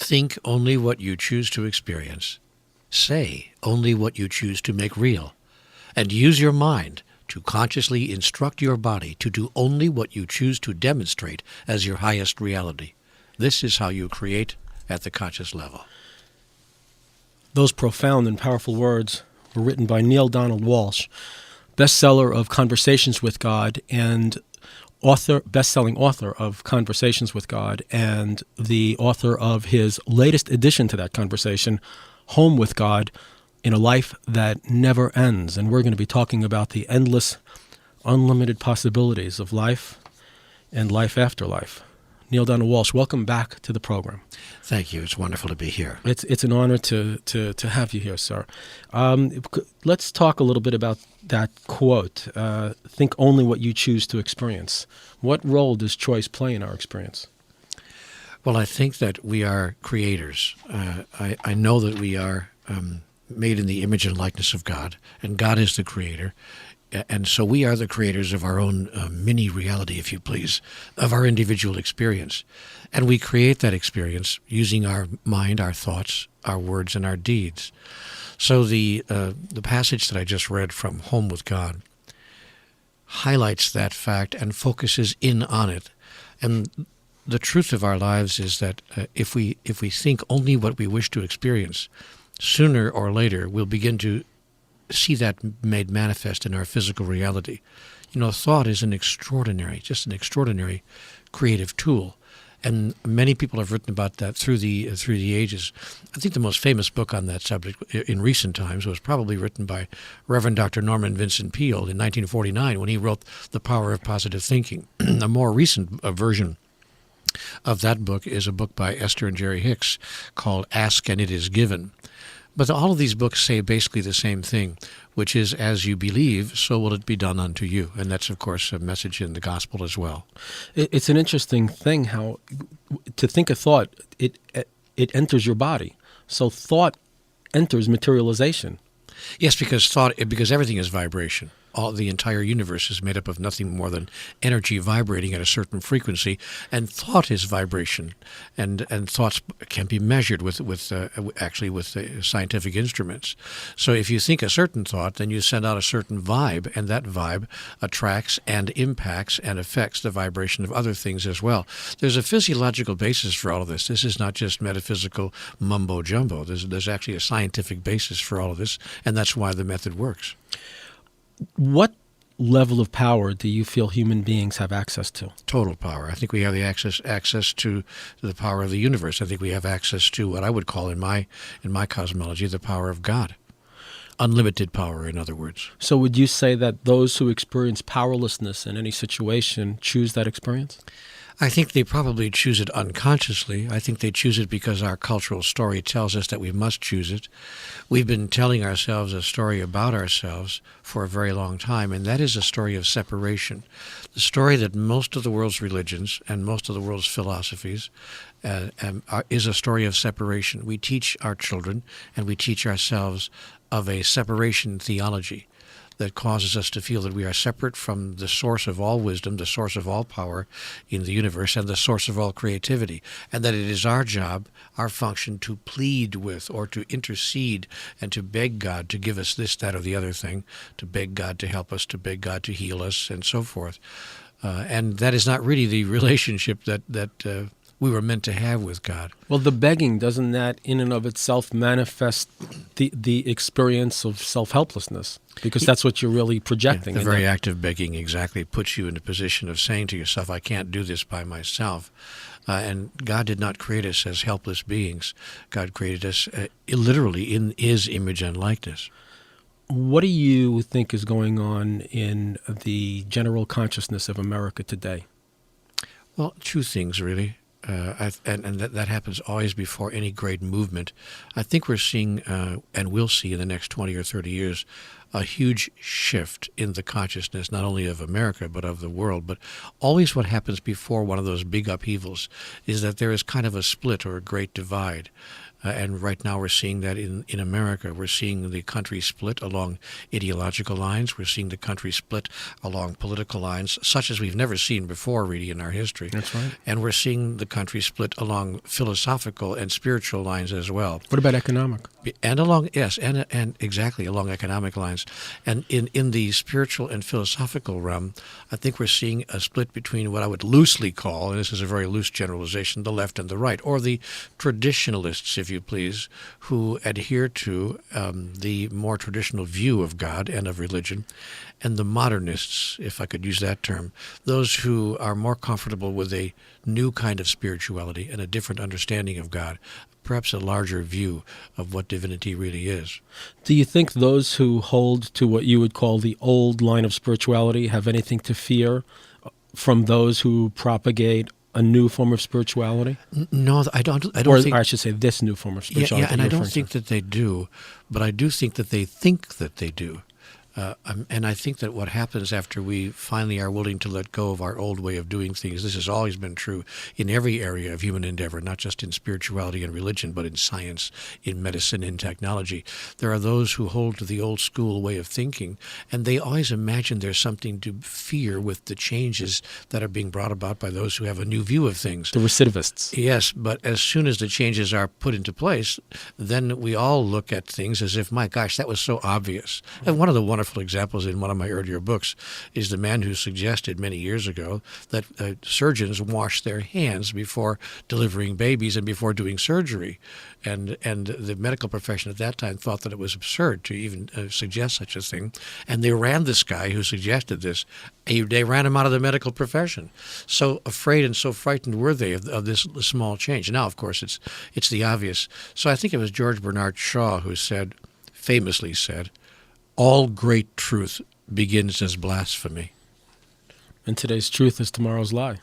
Think only what you choose to experience. Say only what you choose to make real. And use your mind to consciously instruct your body to do only what you choose to demonstrate as your highest reality. This is how you create at the conscious level. Those profound and powerful words were written by Neale Donald Walsch, bestseller of Conversations with God and best-selling author of Conversations with God, and the author of his latest addition to that conversation, Home with God, in a Life That Never Ends. And we're going to be talking about the endless, unlimited possibilities of life and life after life. Neale Donald Walsch, welcome back to the program. Thank you. It's wonderful to be here. It's an honor to have you here, sir. Let's talk a little bit about that quote, think only what you choose to experience. What role does choice play in our experience? Well, I think that we are creators. I know that we are made in the image and likeness of God, and God is the creator. And so we are the creators of our own mini reality, if you please, of our individual experience. And we create that experience using our mind, our thoughts, our words, and our deeds. So the passage that I just read from Home with God highlights that fact and focuses in on it. And the truth of our lives is that if we think only what we wish to experience, sooner or later we'll begin to see that made manifest in our physical reality. You know, thought is just an extraordinary creative tool. And many people have written about that through the ages. I think the most famous book on that subject in recent times was probably written by Reverend Dr. Norman Vincent Peale in 1949 when he wrote The Power of Positive Thinking. A more recent version of that book is a book by Esther and Jerry Hicks called Ask and It Is Given. But all of these books say basically the same thing, which is, as you believe, so will it be done unto you. And that's, of course, a message in the gospel as well. It's an interesting thing how to think a thought, it enters your body. So thought enters materialization. Yes, because everything is vibration. The entire universe is made up of nothing more than energy vibrating at a certain frequency, and thought is vibration, and thoughts can be measured with scientific instruments. So if you think a certain thought, then you send out a certain vibe, and that vibe attracts and impacts and affects the vibration of other things as well. There's a physiological basis for all of this. This is not just metaphysical mumbo jumbo. There's actually a scientific basis for all of this, and that's why the method works. What level of power do you feel human beings have access to? Total power. I think we have the access to the power of the universe. I think we have access to what I would call in my cosmology the power of God. Unlimited power, in other words. So would you say that those who experience powerlessness in any situation choose that experience? I think they probably choose it unconsciously. I think they choose it because our cultural story tells us that we must choose it. We've been telling ourselves a story about ourselves for a very long time, and that is a story of separation. The story that most of the world's religions and most of the world's philosophies is a story of separation. We teach our children and we teach ourselves of a separation theology that causes us to feel that we are separate from the source of all wisdom, the source of all power in the universe, and the source of all creativity, and that it is our job, our function, to plead with or to intercede and to beg God to give us this, that, or the other thing, to beg God to help us, to beg God to heal us, and so forth. And that is not really the relationship that we were meant to have with God. Well, the begging, doesn't that in and of itself manifest the experience of self-helplessness? Because that's what you're really projecting. Yeah, the very act of begging exactly puts you in a position of saying to yourself, I can't do this by myself. And God did not create us as helpless beings. God created us literally in His image and likeness. What do you think is going on in the general consciousness of America today? Well, two things, really. And that happens always before any great movement. I think we're seeing, and will see in the next 20 or 30 years, a huge shift in the consciousness, not only of America, but of the world. But always what happens before one of those big upheavals is that there is kind of a split or a great divide. And right now we're seeing that in America. We're seeing the country split along ideological lines. We're seeing the country split along political lines, such as we've never seen before, really, in our history. That's right. And we're seeing the country split along philosophical and spiritual lines as well. What about economic? And along, yes, and exactly, along economic lines. And in the spiritual and philosophical realm, I think we're seeing a split between what I would loosely call, and this is a very loose generalization, the left and the right, or the traditionalists, if you please, who adhere to the more traditional view of God and of religion, and the modernists, if I could use that term, those who are more comfortable with a new kind of spirituality and a different understanding of God, perhaps a larger view of what divinity really is. Do you think those who hold to what you would call the old line of spirituality have anything to fear from those who propagate a new form of spirituality? No, I don't or think... I should say this new form of spirituality. Yeah, and I don't think that they do, but I do think that they think that they do. And I think that what happens after we finally are willing to let go of our old way of doing things, this has always been true in every area of human endeavor, not just in spirituality and religion, but in science, in medicine, in technology. There are those who hold to the old school way of thinking, and they always imagine there's something to fear with the changes that are being brought about by those who have a new view of things. The recidivists. Yes, but as soon as the changes are put into place, then we all look at things as if, my gosh, that was so obvious. And one of the wonderful examples in one of my earlier books is the man who suggested many years ago that surgeons wash their hands before delivering babies and before doing surgery. And the medical profession at that time thought that it was absurd to even suggest such a thing. And they ran this guy who suggested this. They ran him out of the medical profession. So afraid and so frightened were they of this small change. Now, of course, it's the obvious. So I think it was George Bernard Shaw who famously said, all great truth begins as blasphemy. And today's truth is tomorrow's lie.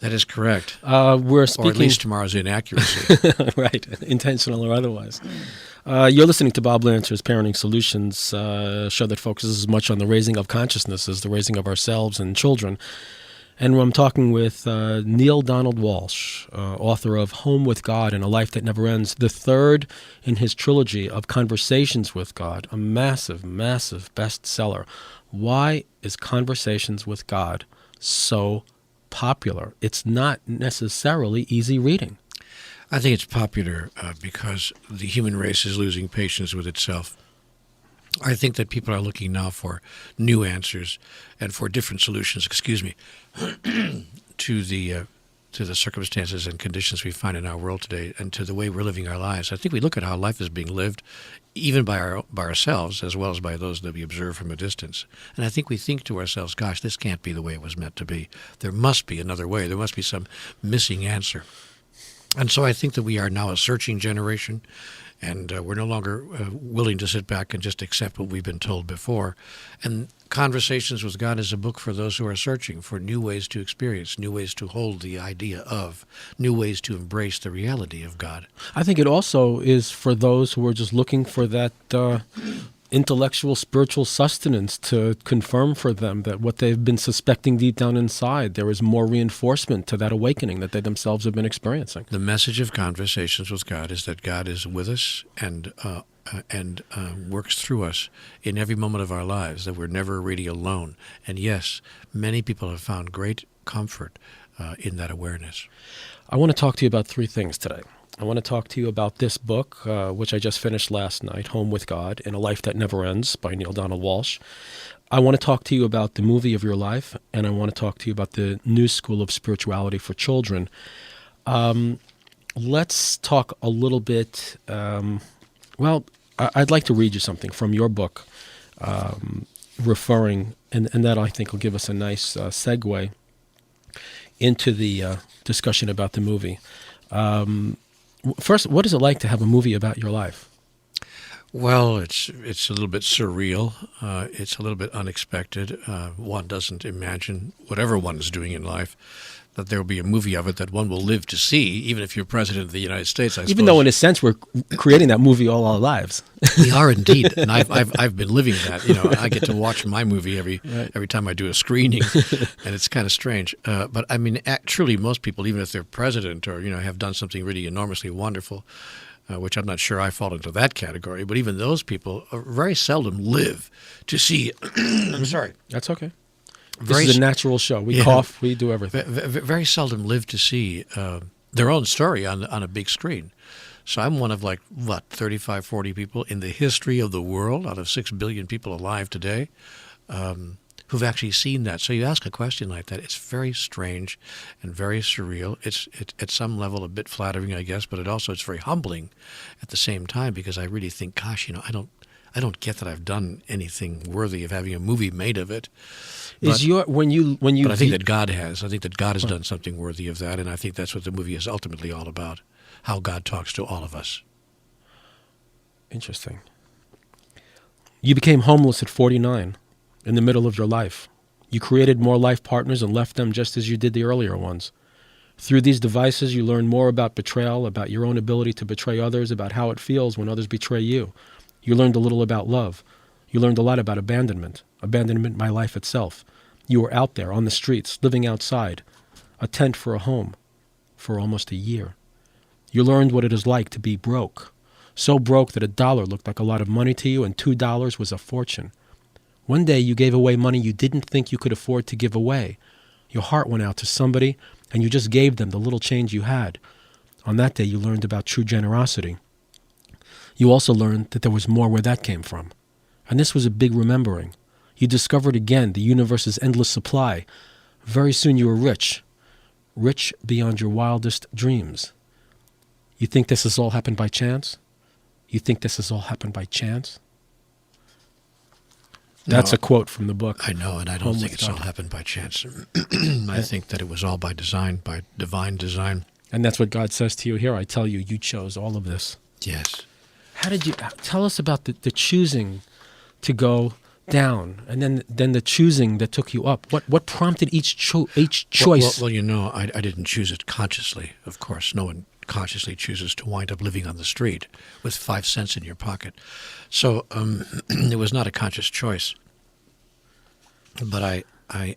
That is correct. We're speaking... Or at least tomorrow's inaccuracy. Right, intentional or otherwise. You're listening to Bob Lancer's Parenting Solutions, a show that focuses as much on the raising of consciousness as the raising of ourselves and children. And I'm talking with Neale Donald Walsch, author of Home with God and A Life That Never Ends, the third in his trilogy of Conversations with God, a massive, massive bestseller. Why is Conversations with God so popular? It's not necessarily easy reading. I think it's popular because the human race is losing patience with itself. I think that people are looking now for new answers and for different solutions, to the circumstances and conditions we find in our world today and to the way we're living our lives. I think we look at how life is being lived, even by ourselves as well as by those that we observe from a distance. And I think we think to ourselves, gosh, this can't be the way it was meant to be. There must be another way. There must be some missing answer. And so I think that we are now a searching generation, and we're no longer willing to sit back and just accept what we've been told before. And Conversations with God is a book for those who are searching for new ways to experience, new ways to hold the idea of, new ways to embrace the reality of God. I think it also is for those who are just looking for that intellectual, spiritual sustenance to confirm for them that what they've been suspecting deep down inside, there is more reinforcement to that awakening that they themselves have been experiencing. The message of Conversations with God is that God is with us and works through us in every moment of our lives, that we're never really alone. And yes, many people have found great comfort in that awareness. I want to talk to you about three things today. I want to talk to you about this book, which I just finished last night, Home with God and A Life That Never Ends by Neale Donald Walsch. I want to talk to you about the movie of your life, and I want to talk to you about the new school of spirituality for children. Let's talk a little bit, I'd like to read you something from your book, referring, and that I think will give us a nice segue into the discussion about the movie. First, what is it like to have a movie about your life? Well, it's a little bit surreal. It's a little bit unexpected. One doesn't imagine whatever one is doing in life that there will be a movie of it that one will live to see, even if you're president of the United States. I Even suppose. though, in a sense, we're creating that movie all our lives. We are indeed, and I've been living that. I get to watch my movie every time I do a screening, and it's kind of strange. But I mean, truly, most people, even if they're president or have done something really enormously wonderful, which I'm not sure I fall into that category, but even those people very seldom live to see. I'm sorry. That's okay. This is a natural show. We cough, we do everything. Very seldom live to see their own story on a big screen. So I'm one of 35, 40 people in the history of the world out of 6 billion people alive today who've actually seen that. So you ask a question like that, it's very strange and very surreal. It's at some level a bit flattering, I guess, but it's very humbling at the same time, because I really think, gosh, I don't get that I've done anything worthy of having a movie made of it. But I think that God has. I think that God has done something worthy of that, and I think that's what the movie is ultimately all about, how God talks to all of us. Interesting. You became homeless at 49, in the middle of your life. You created more life partners and left them just as you did the earlier ones. Through these devices, you learn more about betrayal, about your own ability to betray others, about how it feels when others betray you. You learned a little about love. You learned a lot about abandonment my life itself. You were out there on the streets, living outside, a tent for a home, for almost a year. You learned what it is like to be broke, so broke that $1 looked like a lot of money to you and $2 was a fortune. One day you gave away money you didn't think you could afford to give away. Your heart went out to somebody and you just gave them the little change you had. On that day you learned about true generosity. You also learned that there was more where that came from. And this was a big remembering. You discovered again the universe's endless supply. Very soon you were rich beyond your wildest dreams. You think this has all happened by chance? You think this has all happened by chance? That's a quote from the book. I know, and I don't think it's all happened by chance. I think that it was all by design, by divine design. And that's what God says to you here. I tell you, you chose all of this. Yes. How did you tell us about the choosing to go down, and then the choosing that took you up? What prompted each choice? Well, I didn't choose it consciously. Of course, no one consciously chooses to wind up living on the street with 5 cents in your pocket. So it was not a conscious choice. But I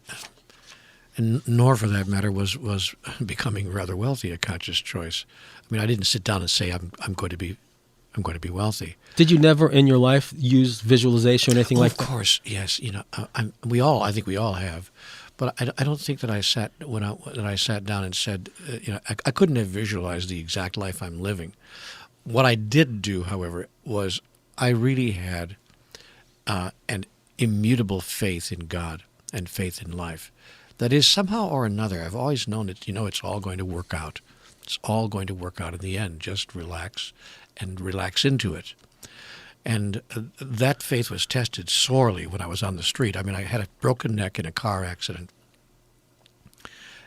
and nor for that matter was becoming rather wealthy a conscious choice. I mean, I didn't sit down and say I'm going to be wealthy. Did you never in your life use visualization or anything like that? Of course, yes. I think we all have. But I don't think that I sat down and said, I couldn't have visualized the exact life I'm living. What I did do, however, was I really had an immutable faith in God and faith in life. That is, somehow or another, I've always known that, it's all going to work out. It's all going to work out in the end. Just relax and relax into it. And that faith was tested sorely when I was on the street. I mean, I had a broken neck in a car accident.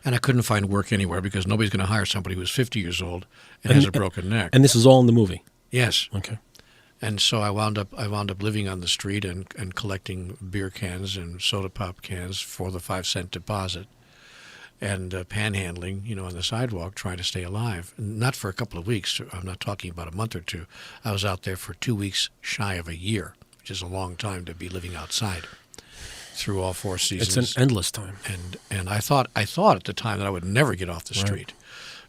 And I couldn't find work anywhere because nobody's going to hire somebody who's 50 years old and has a broken neck. And this is all in the movie? Yes. Okay. And so I wound up living on the street and collecting beer cans and soda pop cans for the 5-cent deposit, and panhandling, on the sidewalk, trying to stay alive. Not for a couple of weeks. I'm not talking about a month or two. I was out there for 2 weeks shy of a year, which is a long time to be living outside through all 4 seasons. It's an endless time. And I thought at the time that I would never get off the street.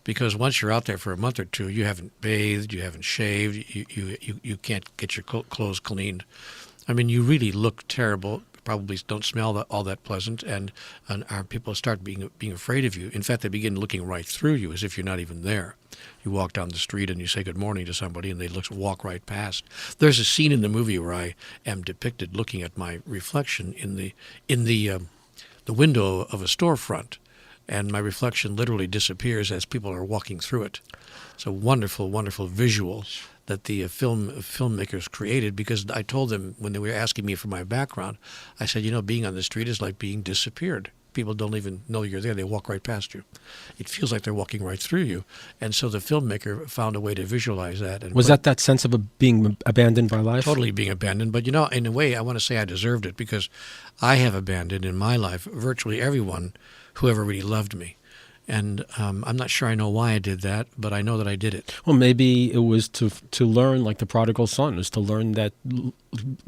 Because once you're out there for a month or two, you haven't bathed, you haven't shaved, you can't get your clothes cleaned. I mean, you really look terrible. Probably don't smell all that pleasant, and our people start being afraid of you. In fact, they begin looking right through you as if you're not even there. You walk down the street and you say good morning to somebody, and they walk right past. There's a scene in the movie where I am depicted looking at my reflection in the window of a storefront. And my reflection literally disappears as people are walking through it. It's a wonderful, wonderful visual that the filmmakers created, because I told them when they were asking me for my background, I said, being on the street is like being disappeared. People don't even know you're there. They walk right past you. It feels like they're walking right through you. And so the filmmaker found a way to visualize that. And was that sense of being abandoned by life? Totally being abandoned. But, in a way, I want to say I deserved it, because I have abandoned in my life virtually everyone who ever really loved me. And I'm not sure I know why I did that, but I know that I did it. Well, maybe it was to learn, like the prodigal son, is to learn that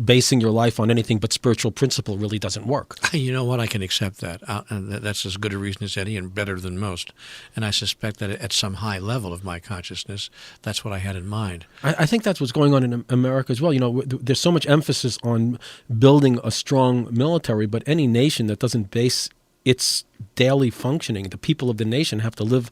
basing your life on anything but spiritual principle really doesn't work. You know what? I can accept that. And that's as good a reason as any and better than most. And I suspect that at some high level of my consciousness, that's what I had in mind. I think that's what's going on in America as well. You know, there's so much emphasis on building a strong military, but any nation that doesn't base its daily functioning, the people of the nation have to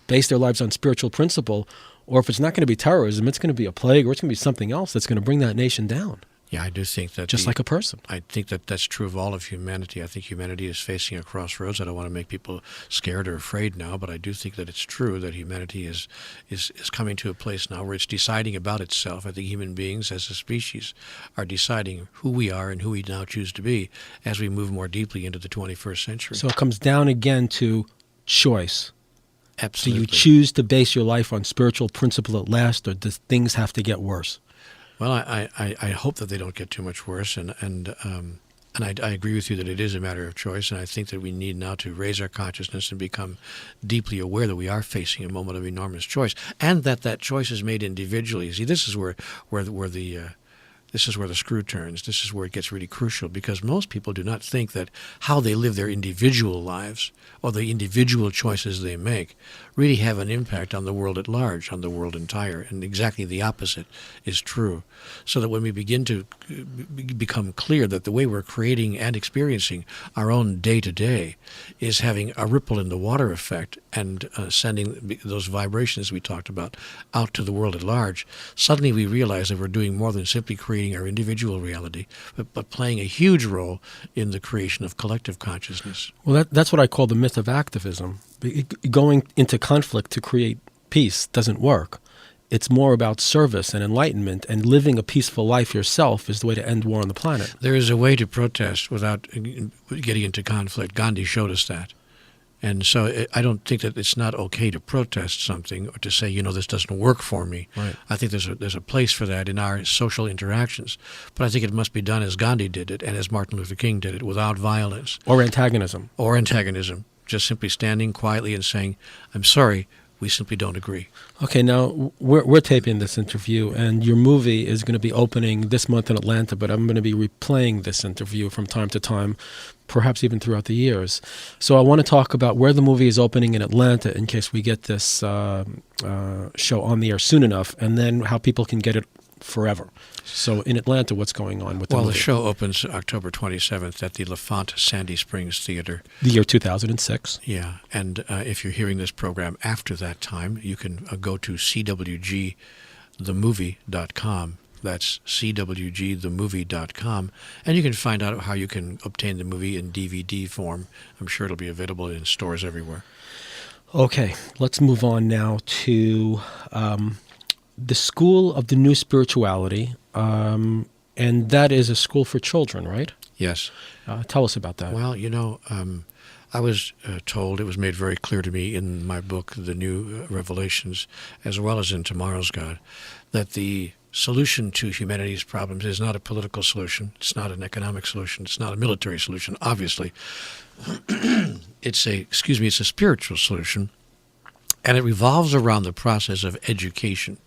base their lives on spiritual principle, or if it's not going to be terrorism, it's going to be a plague, or it's going to be something else that's going to bring that nation down. Yeah, I do think that. Just like a person. I think that that's true of all of humanity. I think humanity is facing a crossroads. I don't want to make people scared or afraid now, but I do think that it's true that humanity is coming to a place now where it's deciding about itself. I think human beings as a species are deciding who we are and who we now choose to be as we move more deeply into the 21st century. So it comes down again to choice. Absolutely. Do you choose to base your life on spiritual principle at last, or do things have to get worse? Well, I hope that they don't get too much worse, and I agree with you that it is a matter of choice, and I think that we need now to raise our consciousness and become deeply aware that we are facing a moment of enormous choice, and that choice is made individually. See, this is where the screw turns. This is where it gets really crucial, because most people do not think that how they live their individual lives or the individual choices they make really have an impact on the world at large, on the world entire. And exactly the opposite is true. So that when we begin to become clear that the way we're creating and experiencing our own day-to-day is having a ripple in the water effect and sending those vibrations we talked about out to the world at large, suddenly we realize that we're doing more than simply creating our individual reality, but playing a huge role in the creation of collective consciousness. Well, that's what I call the myth of activism. Going into conflict to create peace doesn't work. It's more about service and enlightenment, and living a peaceful life yourself is the way to end war on the planet. There is a way to protest without getting into conflict. Gandhi showed us that. And so I don't think that it's not okay to protest something or to say, this doesn't work for me. Right. I think there's a place for that in our social interactions. But I think it must be done as Gandhi did it and as Martin Luther King did it, without violence. Or antagonism. Just simply standing quietly and saying, I'm sorry, we simply don't agree. Okay, now we're taping this interview, and your movie is going to be opening this month in Atlanta, but I'm going to be replaying this interview from time to time, perhaps even throughout the years. So I want to talk about where the movie is opening in Atlanta in case we get this show on the air soon enough, and then how people can get it forever. So in Atlanta, what's going on with the movie? Well, the show opens October 27th at the LaFont Sandy Springs Theater. The year 2006. Yeah, and if you're hearing this program after that time, you can go to cwgthemovie.com. That's cwgthemovie.com, and you can find out how you can obtain the movie in DVD form. I'm sure it'll be available in stores everywhere. Okay, let's move on now to the School of the New Spirituality, and that is a school for children, right? Yes. Tell us about that. Well, I was told, it was made very clear to me in my book, The New Revelations, as well as in Tomorrow's God, that the solution to humanity's problems is not a political solution. It's not an economic solution. It's not a military solution, obviously. It's a spiritual solution, and it revolves around the process of education.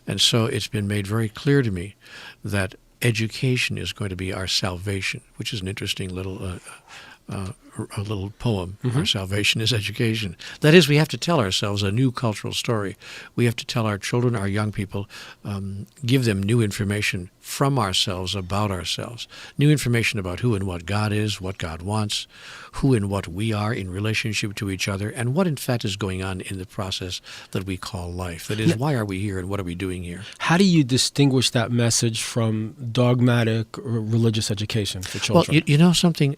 And so it's been made very clear to me that education is going to be our salvation, which is an interesting little a little poem. Mm-hmm. Our salvation is education. That is, we have to tell ourselves a new cultural story. We have to tell our children, our young people, give them new information from ourselves, about ourselves, new information about who and what God is, what God wants, who and what we are in relationship to each other, and what in fact is going on in the process that we call life. That is, why are we here and what are we doing here? How do you distinguish that message from dogmatic religious education for children? Well, you know something?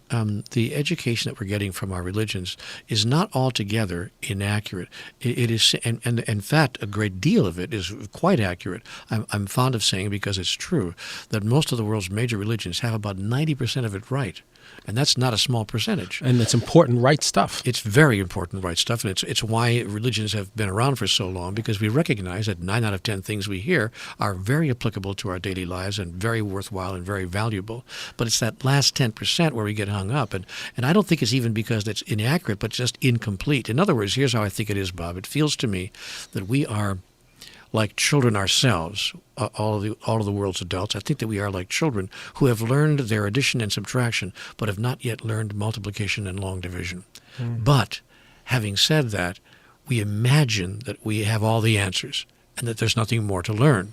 The education that we're getting from our religions is not altogether inaccurate. It is, and in fact, a great deal of it is quite accurate. I'm fond of saying, because it's true, that most of the world's major religions have about 90% of it right. And that's not a small percentage. And it's important right stuff. It's very important right stuff, and it's why religions have been around for so long, because we recognize that 9 out of 10 things we hear are very applicable to our daily lives and very worthwhile and very valuable. But it's that last 10% where we get hung up, and And I don't think it's even because it's inaccurate, but just incomplete. In other words, here's how I think it is, Bob. It feels to me that we are like children ourselves, all of the world's adults. I think that we are like children who have learned their addition and subtraction, but have not yet learned multiplication and long division. But having said that, we imagine that we have all the answers and that there's nothing more to learn.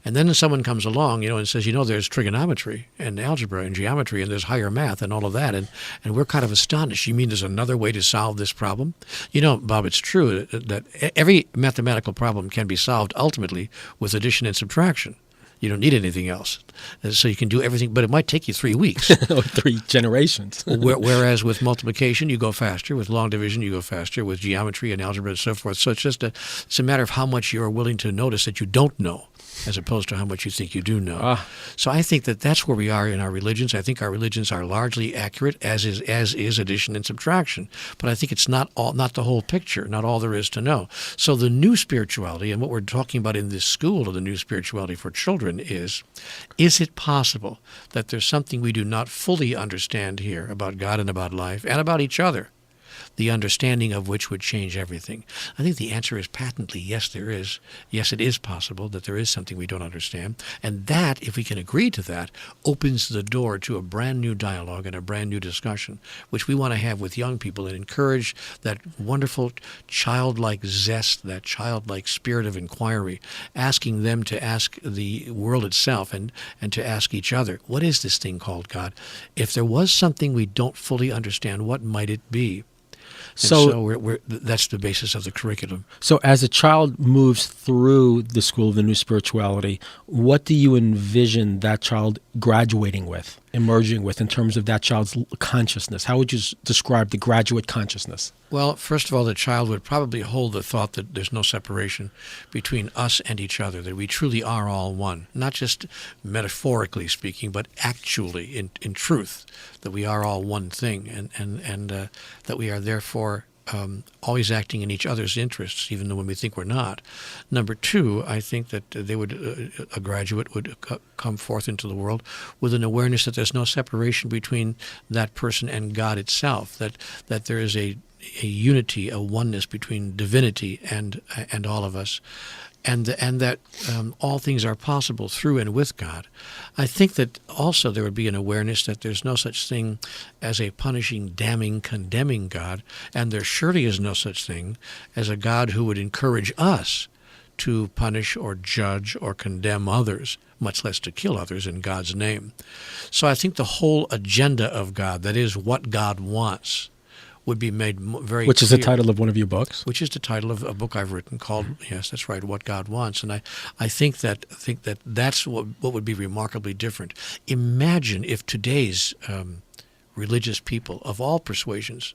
And then someone comes along, and says, there's trigonometry and algebra and geometry and there's higher math and all of that. And we're kind of astonished. You mean there's another way to solve this problem? Bob, it's true that every mathematical problem can be solved ultimately with addition and subtraction. You don't need anything else. So you can do everything, but it might take you 3 weeks. Or 3 generations. Whereas with multiplication, you go faster. With long division, you go faster. With geometry and algebra and so forth. So it's a matter of how much you're willing to notice that you don't know, as opposed to how much you think you do know. So I think that that's where we are in our religions. I think our religions are largely accurate, as is addition and subtraction. But I think it's not the whole picture, not all there is to know. So the new spirituality, and what we're talking about in this school of the new spirituality for children is it possible that there's something we do not fully understand here about God and about life and about each other, the understanding of which would change everything? I think the answer is patently yes, there is. Yes, it is possible that there is something we don't understand. And that, if we can agree to that, opens the door to a brand new dialogue and a brand new discussion, which we want to have with young people and encourage that wonderful childlike zest, that childlike spirit of inquiry, asking them to ask the world itself and to ask each other, what is this thing called God? If there was something we don't fully understand, what might it be? So that's the basis of the curriculum. So as a child moves through the school of the new spirituality, what do you envision that child graduating with, emerging with, in terms of that child's consciousness? How would you describe the graduate consciousness? Well, first of all, the child would probably hold the thought that there's no separation between us and each other, that we truly are all one, not just metaphorically speaking, but actually in truth, that we are all one thing, and that we are therefore always acting in each other's interests, even though when we think we're not. Number two, I think that a graduate would come forth into the world with an awareness that there's no separation between that person and God itself, that there is a unity, a oneness between divinity and all of us, and that all things are possible through and with God. I think that also there would be an awareness that there's no such thing as a punishing, damning, condemning God, and there surely is no such thing as a God who would encourage us to punish or judge or condemn others, much less to kill others in God's name. So I think the whole agenda of God, that is what God wants, would be made very Which clear. is the title of one of your books? Which is the title of a book I've written called, yes, that's right, What God Wants. And I think that that's what would be remarkably different. Imagine if today's religious people of all persuasions,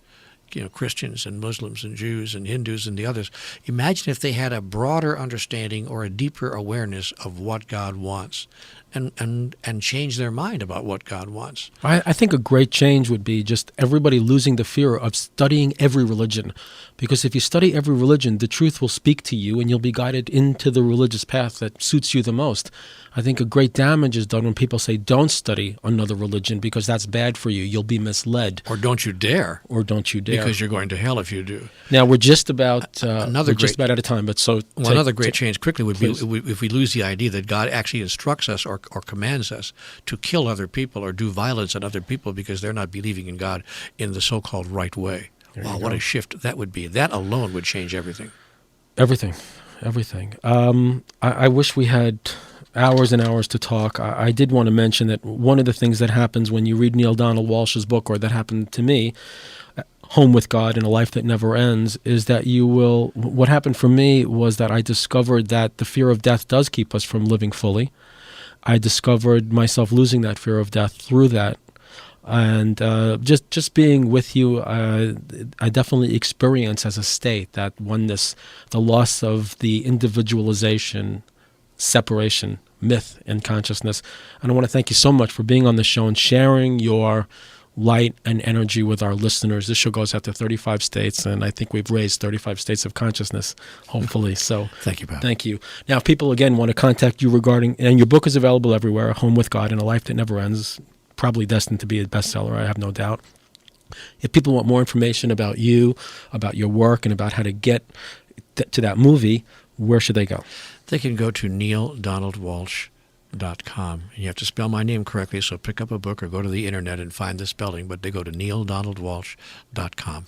Christians and Muslims and Jews and Hindus and the others, imagine if they had a broader understanding or a deeper awareness of what God wants and change their mind about what God wants. I think a great change would be just everybody losing the fear of studying every religion. Because if you study every religion, the truth will speak to you and you'll be guided into the religious path that suits you the most. I think a great damage is done when people say, don't study another religion because that's bad for you. You'll be misled. Or don't you dare. Because you're going to hell if you do. Now, we're just about just about out of time. But another great change quickly would be if we lose the idea that God actually instructs us or commands us to kill other people or do violence on other people because they're not believing in God in the so-called right way. Wow, what a shift that would be. That alone would change everything. Everything. I wish we had hours and hours to talk. I did want to mention that one of the things that happens when you read Neale Donald Walsch's book, or that happened to me, Home with God and a Life That Never Ends, is that what happened for me was that I discovered that the fear of death does keep us from living fully. I discovered myself losing that fear of death through that. And just being with you, I definitely experience as a state that oneness, the loss of the individualization, separation, myth in consciousness. And I want to thank you so much for being on the show and sharing your light and energy with our listeners. This show goes out to 35 states, and I think we've raised 35 states of consciousness, hopefully. So thank you, Bob. Thank you. Now, if people, again, want to contact you regarding, and your book is available everywhere, Home with God and a Life That Never Ends, probably destined to be a bestseller, I have no doubt. If people want more information about you, about your work, and about how to get to that movie, where should they go? They can go to nealdonaldwalsh.com. You have to spell my name correctly, so pick up a book or go to the internet and find the spelling, but they go to nealdonaldwalsh.com.